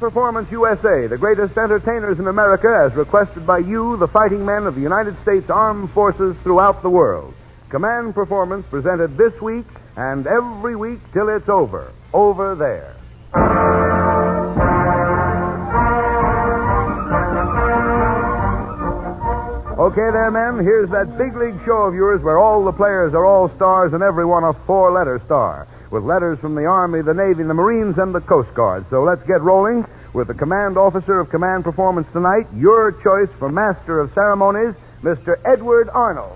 Performance USA, the greatest entertainers in America, as requested by you, the fighting men of the United States Armed Forces throughout the world. Command Performance presented this week and every week till it's over. Over there. Okay there, men, here's that big league show of yours where all the players are all stars and everyone a four-letter star, with letters from the Army, the Navy, the Marines, and the Coast Guard. So let's get rolling with the command officer of Command Performance tonight, your choice for Master of Ceremonies, Mr. Edward Arnold.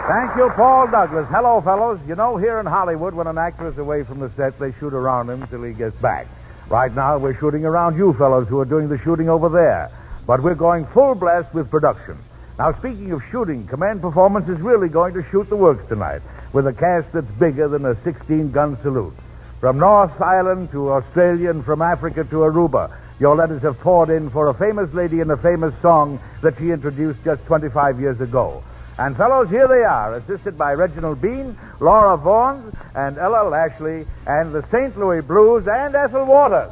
Thank you, Paul Douglas. Hello, fellows. You know, here in Hollywood, when an actor is away from the set, they shoot around him till he gets back. Right now, we're shooting around you fellows who are doing the shooting over there. But we're going full blast with production. Now, speaking of shooting, Command Performance is really going to shoot the works tonight with a cast that's bigger than a 16-gun salute. From North Island to Australia and from Africa to Aruba, your letters have poured in for a famous lady and a famous song that she introduced just 25 years ago. And, fellows, here they are, assisted by Reginald Bean, Laura Vaughan, and Ella Lashley, and the St. Louis Blues, and Ethel Waters.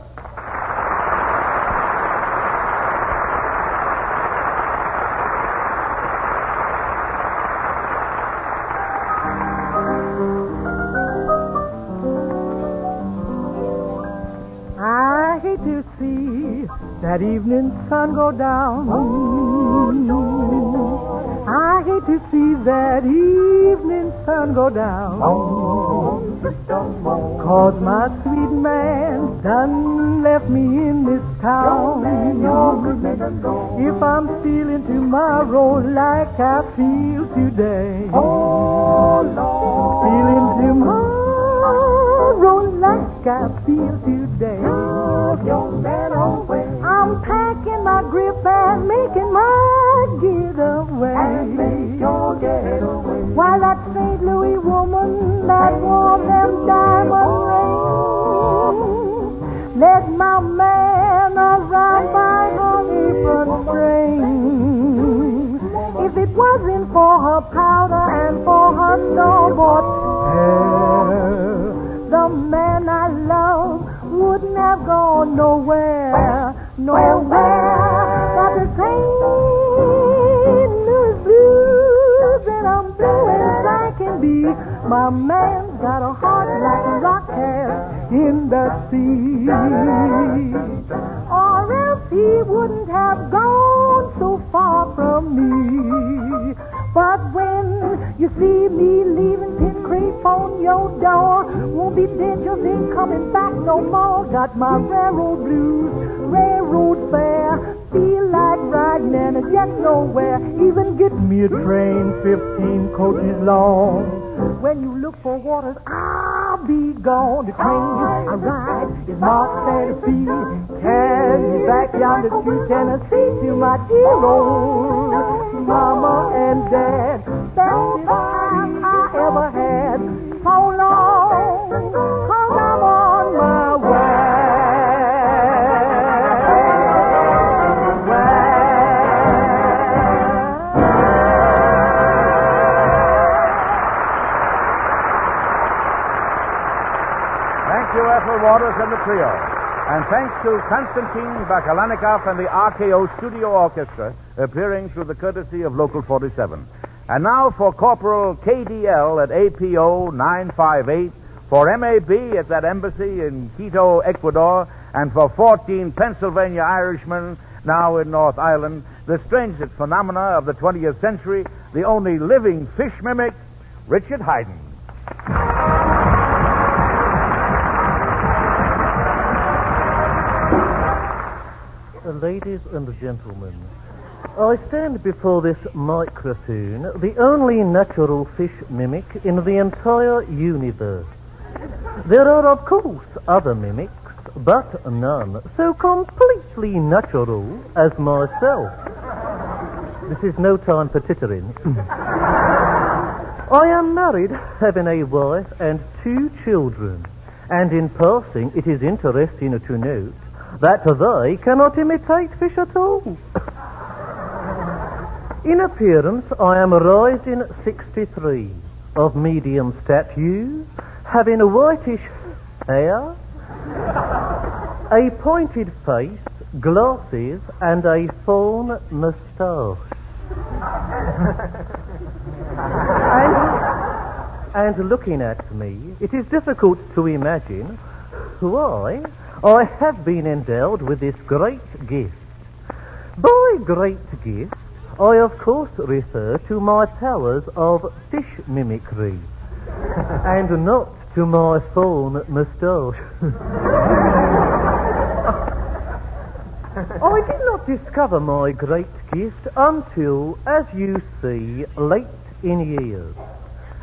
I hate to see that evening sun go down. Oh, no. I hate to see that evening sun go down. Cause my sweet man done left me in this town. If I'm feeling tomorrow like I feel today, feeling tomorrow like I feel today, I'm packing my grip and making my getaway. While that St. Louis woman that wore them diamond rings, let my man ride by her apron string. If it wasn't for her powder and for her snowboard hair, the man I love wouldn't have gone nowhere. Got the St. Louis blues, and I'm blue as I can be. My man's got a heart like a rock has in the sea. Or else he wouldn't have gone so far from me. But when you see me leaving pin creep on your door, won't be dangerous in coming back no more. Got my railroad blues, railroad fare, feel like riding and it's yet nowhere. Even get me a train 15 coaches long. When you look for waters, I'll be gone. The train I ride is marked Tennessee. Carry me back yonder to Tennessee to my dear old mama and dad. Best time I ever had. So long, 'cause I'm on my way. Thank you, Ethel Waters and the trio. And thanks to Konstantin Bakalanikoff and the RKO Studio Orchestra, appearing through the courtesy of Local 47. And now for Corporal KDL at APO 958, for MAB at that embassy in Quito, Ecuador, and for 14 Pennsylvania Irishmen now in North Island, the strangest phenomena of the 20th century, the only living fish mimic, Richard Haydn. Ladies and gentlemen, I stand before this microphone, the only natural fish mimic in the entire universe. There are, of course, other mimics, but none so completely natural as myself. This is no time for tittering. I am married, having a wife and 2 children, and in passing it is interesting to note that they cannot imitate fish at all. In appearance, I am a rising 63, of medium stature, having a whitish hair, a pointed face, glasses, and a fawn moustache. And looking at me, it is difficult to imagine why I have been endowed with this great gift. By great gift, I of course refer to my powers of fish mimicry, and not to my fawn moustache. I did not discover my great gift until, as you see, late in years.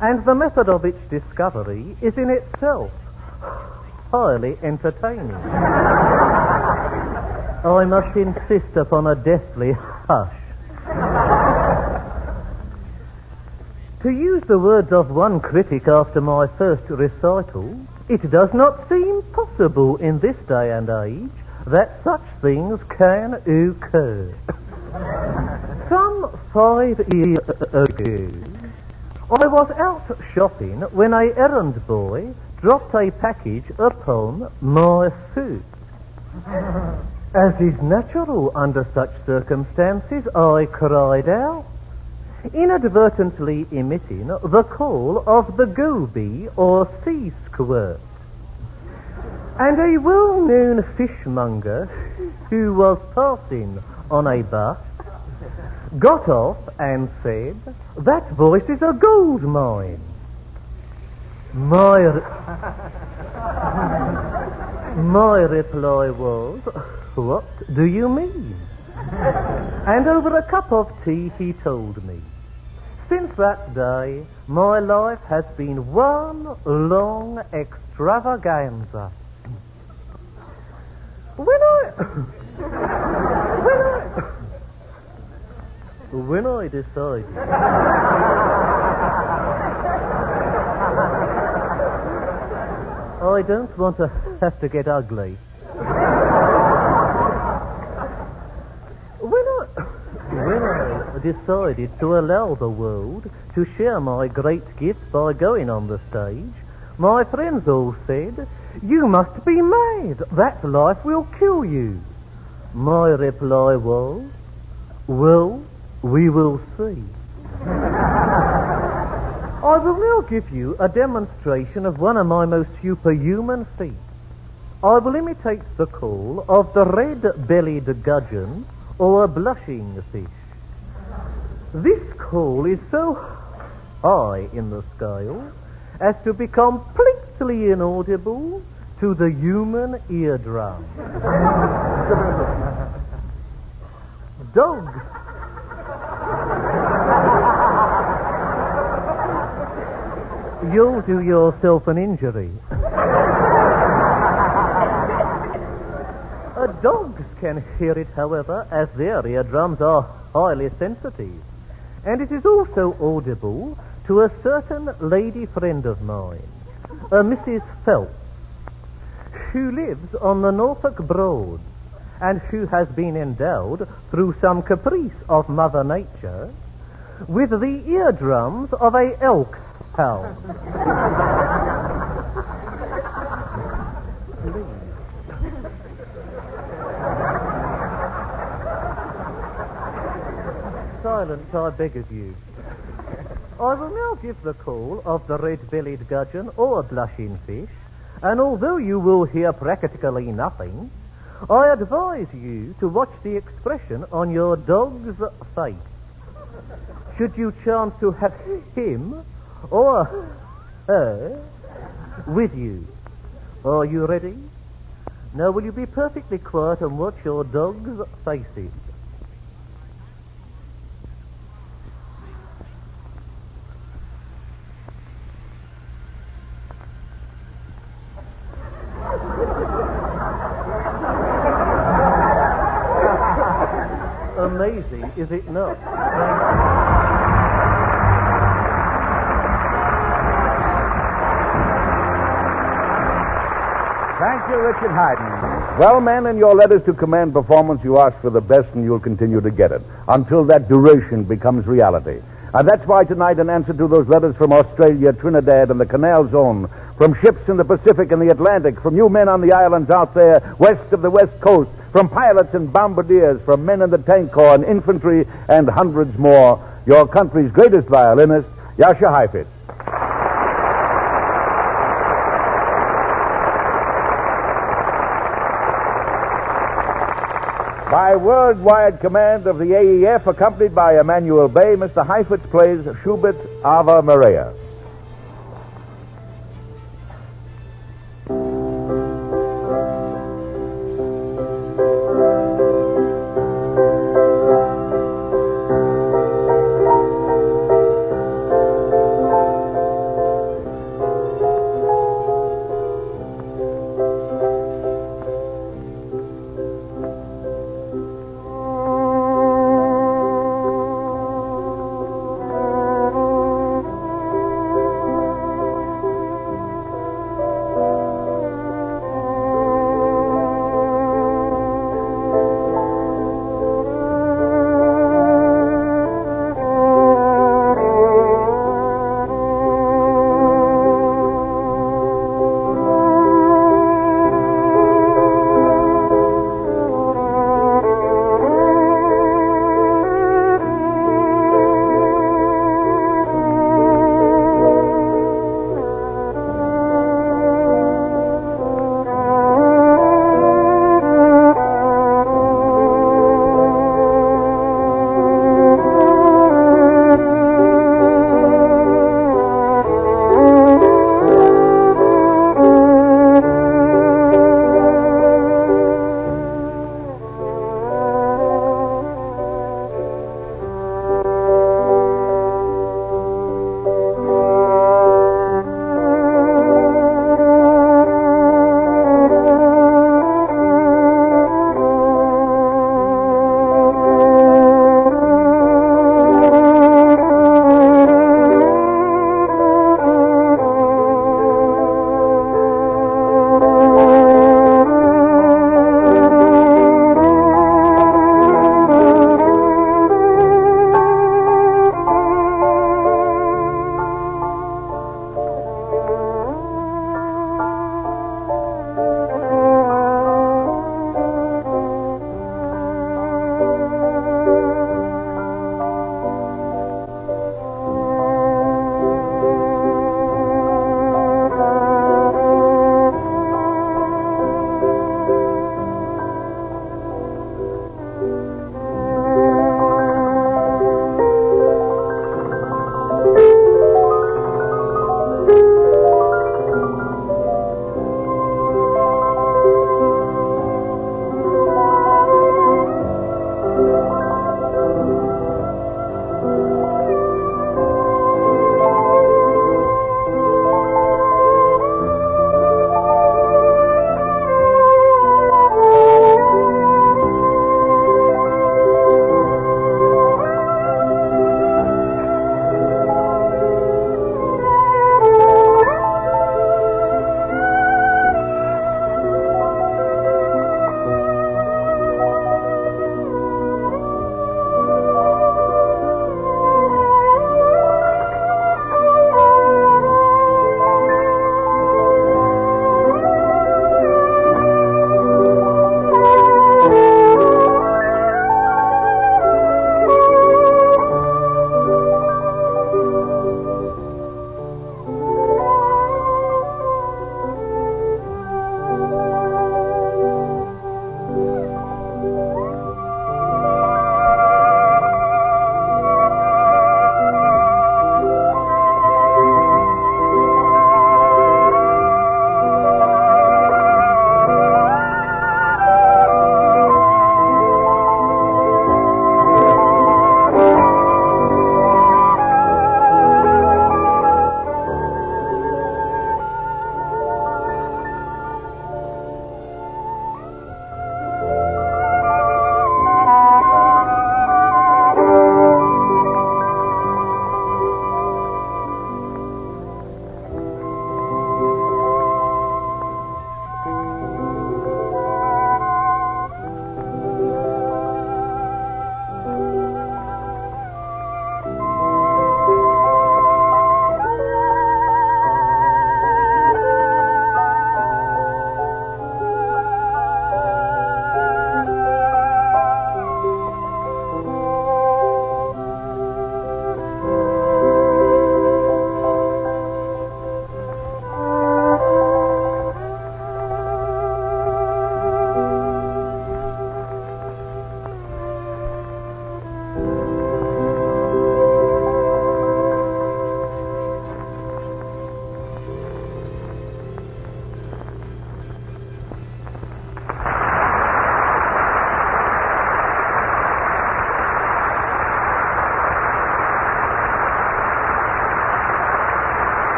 And the method of its discovery is in itself highly entertaining. I must insist upon a deathly hush. To use the words of one critic after my first recital, it does not seem possible in this day and age that such things can occur. Some 5 years ago, I was out shopping when a errand boy dropped a package upon my foot. As is natural under such circumstances, I cried out, inadvertently emitting the call of the goby or sea squirt. And a well-known fishmonger who was passing on a bus got off and said, "That voice is a gold mine." My reply was, "What do you mean?" And over a cup of tea he told me, since that day my life has been one long extravaganza. When I decided I don't want to have to get ugly. When I decided to allow the world to share my great gift by going on the stage, my friends all said, "You must be mad. That life will kill you." My reply was, "Well, we will see." I will now give you a demonstration of one of my most superhuman feats. I will imitate the call of the red-bellied gudgeon or a blushing fish. This call is so high in the scale as to be completely inaudible to the human eardrum. Dog. You'll do yourself an injury. Dogs can hear it, however, as their eardrums are highly sensitive. And it is also audible to a certain lady friend of mine, a Mrs. Phelps, who lives on the Norfolk Broads, and who has been endowed, through some caprice of Mother Nature, with the eardrums of a elk hound. Silence, I beg of you. I will now give the call of the red-bellied gudgeon or blushing fish, and although you will hear practically nothing, I advise you to watch the expression on your dog's face. Should you chance to have him or her with you. Are you ready? Now will you be perfectly quiet and watch your dog's faces? Amazing, is it not? Thank you, Richard Haydn. Well, men, in your letters to command performance, you ask for the best, and you'll continue to get it until that duration becomes reality. And that's why tonight, in answer to those letters from Australia, Trinidad, and the Canal Zone, from ships in the Pacific and the Atlantic, from you men on the islands out there west of the West Coast, from pilots and bombardiers, from men in the tank corps and infantry, and hundreds more, your country's greatest violinist, Jascha Heifetz. By worldwide command of the AEF, accompanied by Emmanuel Bay, Mr. Heifetz plays Schubert's Ave Maria.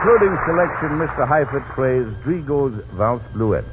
concluding selection, Mr. Heifetz plays Drigo's Valse Bluette.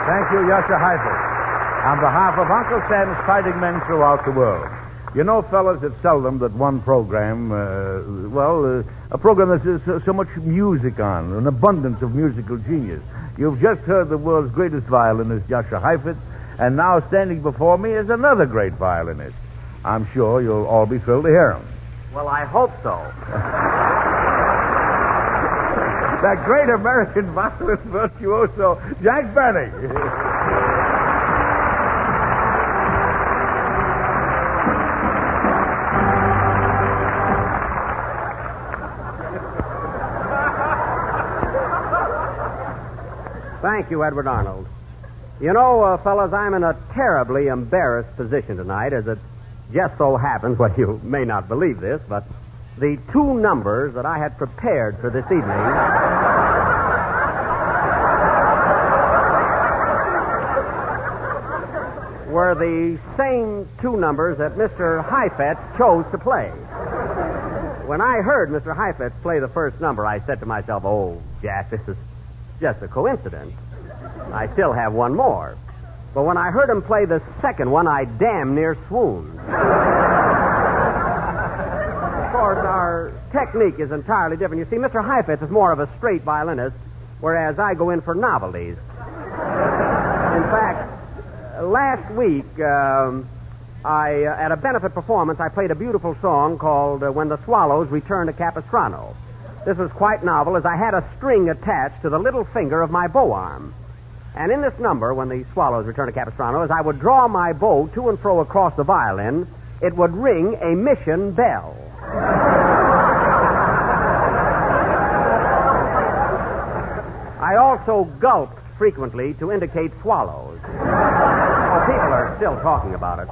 Thank you, Jascha Heifetz. On behalf of Uncle Sam's fighting men throughout the world. You know, fellas, it's seldom that one program, a program that's so much music on, an abundance of musical genius. You've just heard the world's greatest violinist, Jascha Heifetz, and now standing before me is another great violinist. I'm sure you'll all be thrilled to hear him. Well, I hope so. That great American violin virtuoso, Jack Benny. Thank you, Edward Arnold. You know, fellas, I'm in a terribly embarrassed position tonight, as it just so happens, well, you may not believe this, but the two numbers that I had prepared for this evening were the same two numbers that Mr. Heifetz chose to play. When I heard Mr. Heifetz play the first number, I said to myself, oh, Jack, this is just a coincidence. I still have one more. But when I heard him play the second one, I damn near swooned. Of course, our technique is entirely different. You see, Mr. Heifetz is more of a straight violinist, whereas I go in for novelties. In fact, last week, at a benefit performance, I played a beautiful song called When the Swallows Return to Capistrano. This was quite novel, as I had a string attached to the little finger of my bow arm. And in this number, When the Swallows Return to Capistrano, as I would draw my bow to and fro across the violin, it would ring a mission bell. I also gulped frequently to indicate swallows. People are still talking about it.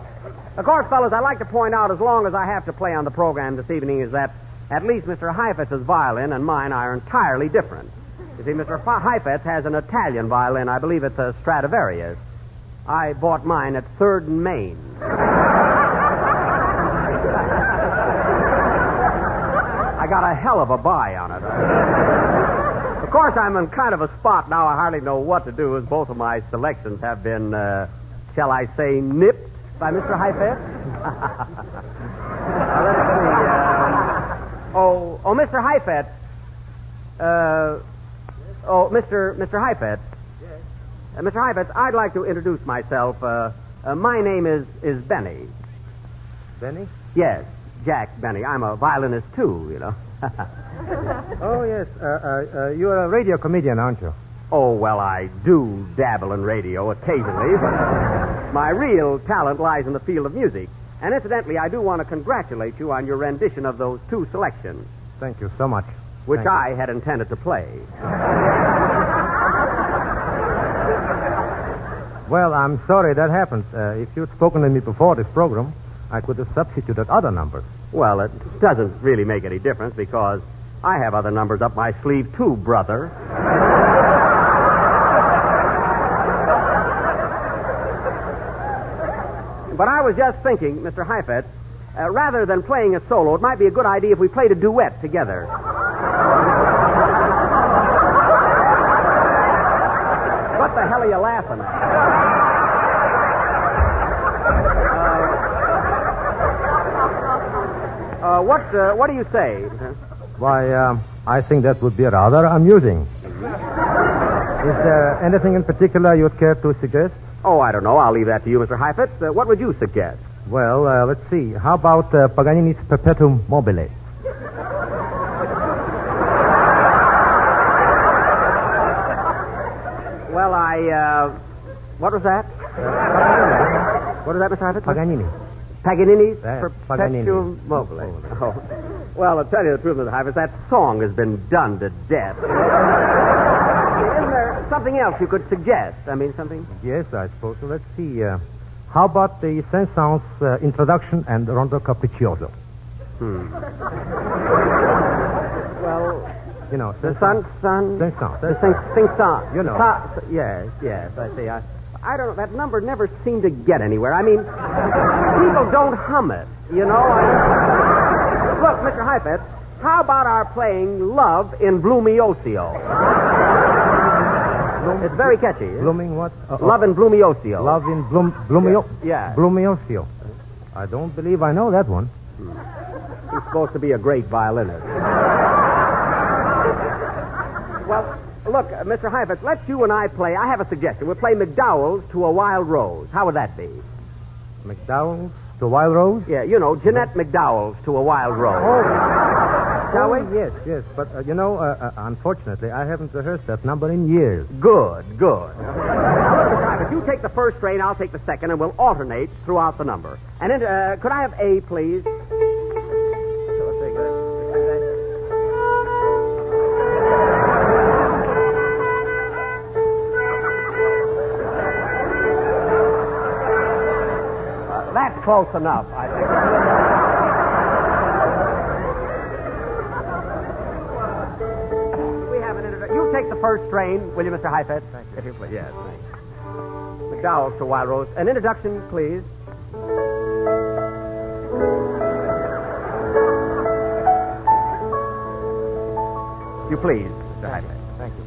Of course, fellas, I'd like to point out, as long as I have to play on the program this evening, is that at least Mr. Heifetz's violin and mine are entirely different. You see, Mr. Heifetz has an Italian violin. I believe it's a Stradivarius. I bought mine at 3rd and Main. I got a hell of a buy on it. Of course, I'm in kind of a spot now. I hardly know what to do, as both of my selections have been, shall I say, nipped by Mr. Heifetz. Let's see. Mr. Heifetz. Mr. Heifetz. Yes. Mr. Heifetz, I'd like to introduce myself. My name is Benny. Benny? Yes, Jack Benny. I'm a violinist, too, you know. Oh, yes. You're a radio comedian, aren't you? Oh, well, I do dabble in radio occasionally, but my real talent lies in the field of music. And incidentally, I do want to congratulate you on your rendition of those two selections. Thank you so much. Which I had intended to play. Well, I'm sorry that happened. If you'd spoken to me before this program, I could have substituted other numbers. Well, it doesn't really make any difference because I have other numbers up my sleeve, too, brother. But I was just thinking, Mr. Heifetz, rather than playing a solo, it might be a good idea if we played a duet together. What the hell are you laughing at? What do you say? Why, I think that would be rather amusing. Is there anything in particular you'd care to suggest? Oh, I don't know. I'll leave that to you, Mr. Heifetz. What would you suggest? Well, let's see. How about Paganini's Perpetuum Mobile? Well, what was that? What was that, Mr. Heifetz? Paganini. Paganini's Paganini. Perpetuum Mobile. Oh. Well, to tell you the truth, Mr. Heifetz, that song has been done to death. Isn't there something else you could suggest? I mean, something? Yes, I suppose so. Let's see. How about the Saint-Saëns introduction and Rondo Capriccioso? Well, you know, the sun. Saint-Saëns. The Saint-Saëns. You know. Yes, I see. I don't know. That number never seemed to get anywhere. I mean, people don't hum it, you know. Look, Mr. Heifetz, how about our playing Love in Bloomiocio? It's very catchy. Blooming what? Love in Bloomiocio. Love in Bloomio. Yeah. Bloomiocio. I don't believe I know that one. He's supposed to be a great violinist. Well, look, Mr. Heifetz, let's you and I play. I have a suggestion. We'll play McDowell's to a Wild Rose. How would that be? McDowell's to Wild Rose? Yeah, you know, Jeanette McDowell's to a Wild Rose. Shall we? Yes. But, unfortunately, I haven't rehearsed that number in years. Good. Now, look, Mr. Heifetz, you take the first strain, I'll take the second, and we'll alternate throughout the number. And then, could I have A, please? That's close enough, I think. We have an introduction. You take the first strain, will you, Mr. Heifetz? Thank you. If you please. Yes, thanks. McDowell's to Wild Rose. An introduction, please. You please, Mr. Heifetz. Thank you.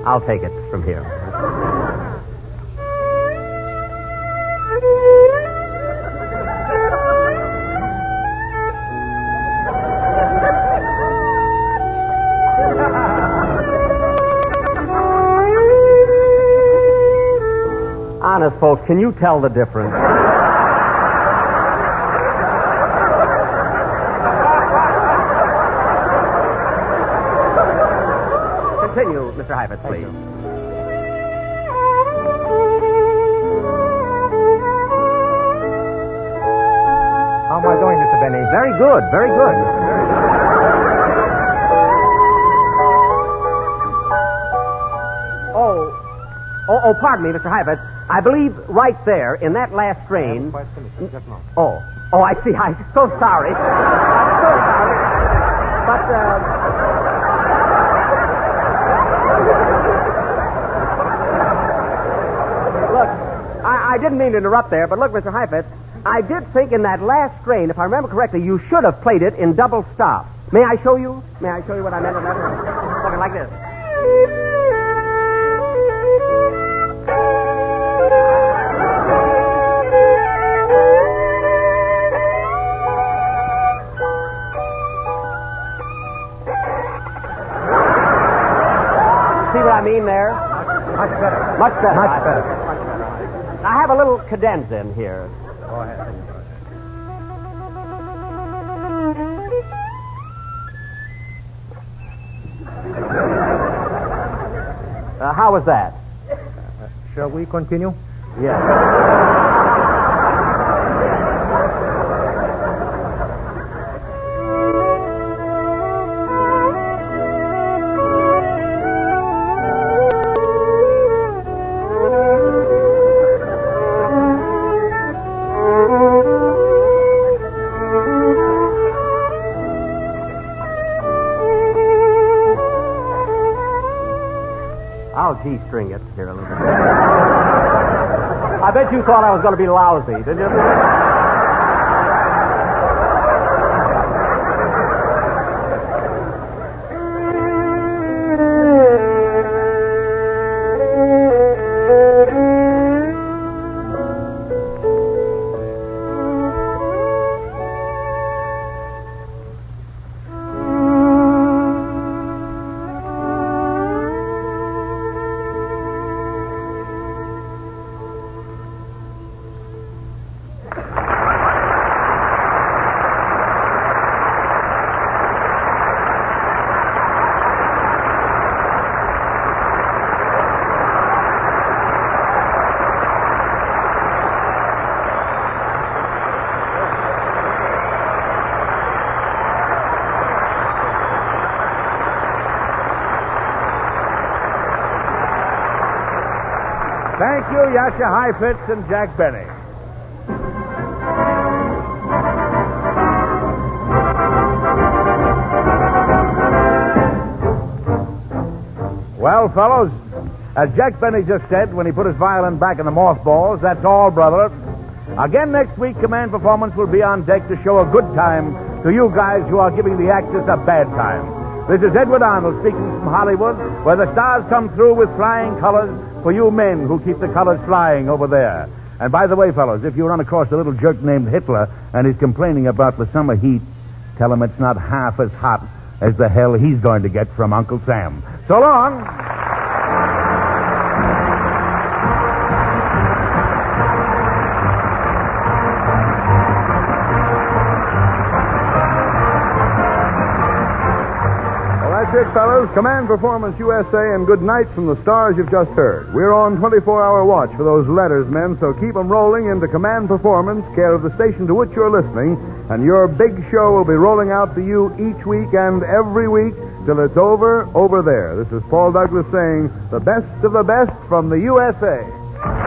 I'll take it from here. Honest, folks, can you tell the difference? Continue, Mr. Heifetz, please. How am I doing, Mr. Benny? Very good, very good. Oh, pardon me, Mr. Heifetz. I believe right there, in that last strain... Quite finished. Just now. Oh, I see. I'm so sorry. I'm so sorry. But, look, I didn't mean to interrupt there, but look, Mr. Heifetz, I did think in that last strain, if I remember correctly, you should have played it in double stop. May I show you? May I show you what I meant in that? Something like this. See what I mean there? Much better. Much better. Much better. I have a little cadenza in here. Go ahead. How was that? Shall we continue? Yes. I'll G-string it here a little bit. I bet you thought I was going to be lousy, didn't you? Thank you, Jascha Heifetz and Jack Benny. Well, fellows, as Jack Benny just said when he put his violin back in the mothballs, that's all, brother. Again next week, Command Performance will be on deck to show a good time to you guys who are giving the actors a bad time. This is Edward Arnold speaking from Hollywood, where the stars come through with flying colors for you men who keep the colors flying over there. And by the way, fellows, if you run across a little jerk named Hitler and he's complaining about the summer heat, tell him it's not half as hot as the hell he's going to get from Uncle Sam. So long. That's it, fellas. Command Performance USA and good night from the stars you've just heard. We're on 24-hour watch for those letters, men, so keep them rolling into Command Performance, care of the station to which you're listening, and your big show will be rolling out to you each week and every week till it's over there. This is Paul Douglas saying the best of the best from the USA.